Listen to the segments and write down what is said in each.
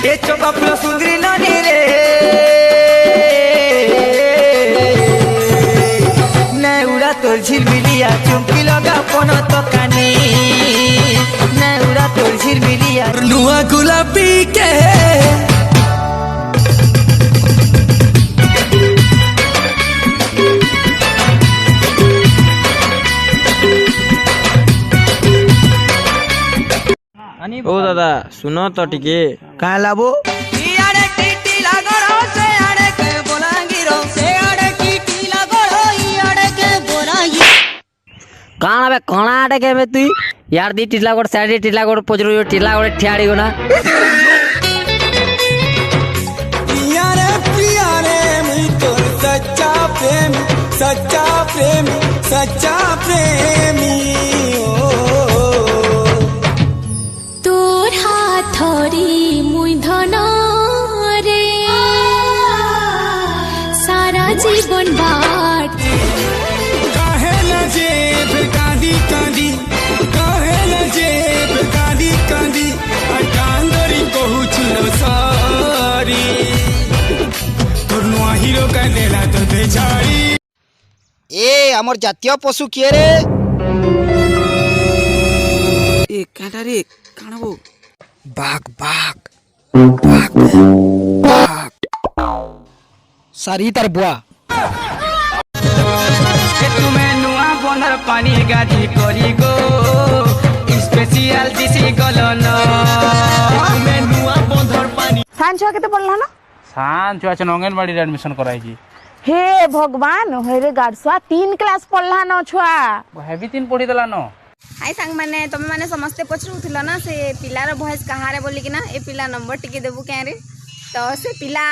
ये चोका प्लो सुंदरी नानी रे नै उड़ा तोर झिलमिलिया चुमकी लगा पन तो कानी नै उड़ा तोर झिलमिलिया नुआ गुलाबी के ओ दादा सुनो तो टिके का लाबो इयाडे टीटी लागरो से आडे के बोलांगिरो से आडे टीटी लागरो इयाडे के बोलांगी काना बे कोना आडे के बे तू यार दी टिटला गोड़ साइड टिटला गोड़ पोजरो टिटला गोड़ ठियाड़ी हो ना यारे प्यारे मुई तोर सच्चा प्रेमी सच्चा प्रेमी सच्चा प्रेमी थरी मुई धन रे सारा जीवन बाट काहे न जेब कांदी कांदी काहे न जेब कांदी कांदी कांदरी कहूच न सारी तोर नुआ हीरो का देला तो बेचारी ए हमर जातीय पशु किए रे ए काटा रे कानाबो बाघ बाघ बाघ बाघ सारी तार बुआ तुम्हें नुआ बंदर पानी गाड़ी करी गो स्पेशल दिसी गलन तुम्हें नुआ बंदर पानी सान छुआ केते पढ़ला ना सान छुआ छन अंगनवाड़ी रे एडमिशन कराई जी हे भगवान हेरे गाडसुआ 3 क्लास पढ़ला न छुआ हेबी 3 पढ़ी देला न हाय सांग माने तुम माने समस्ते पचरुथिल ना से पिलार भॉइस कहारे बोली कि ना ए पिला नंबर टिके देबू क्या रे तो से पिला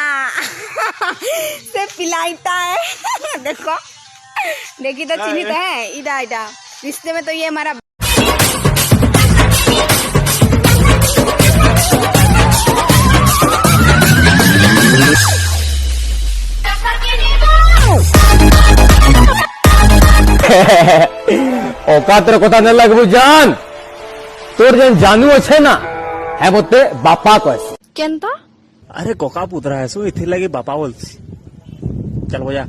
इता है देखो देखी तो चिन्हित है इदा इदा रिश्ते में तो ये हमारा औकातर कथा न लगबू जान तोर जन जानू अच्छे ना है बोते बापा को केनता अरे कोका पुतरा है सो इथे लगे बापा बोलती चल बोजा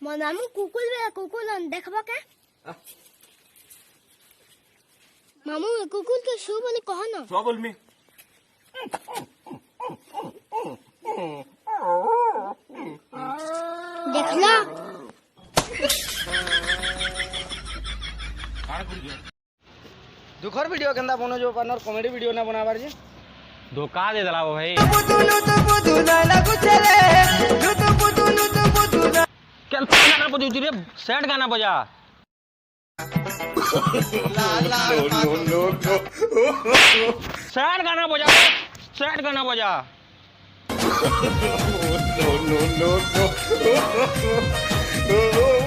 मामू कुकुल देखबा के मामू कुकुल के शो बोले कह ना क्या बोल में देखला दुखर वीडियो केंदा बनो जो पार्टनर कॉमेडी वीडियो ना बनाबार जे धोखा दे दला भाई चल गाना बजाऊ रे सैड गाना बजा सैड गाना बजा सैड गाना बजा no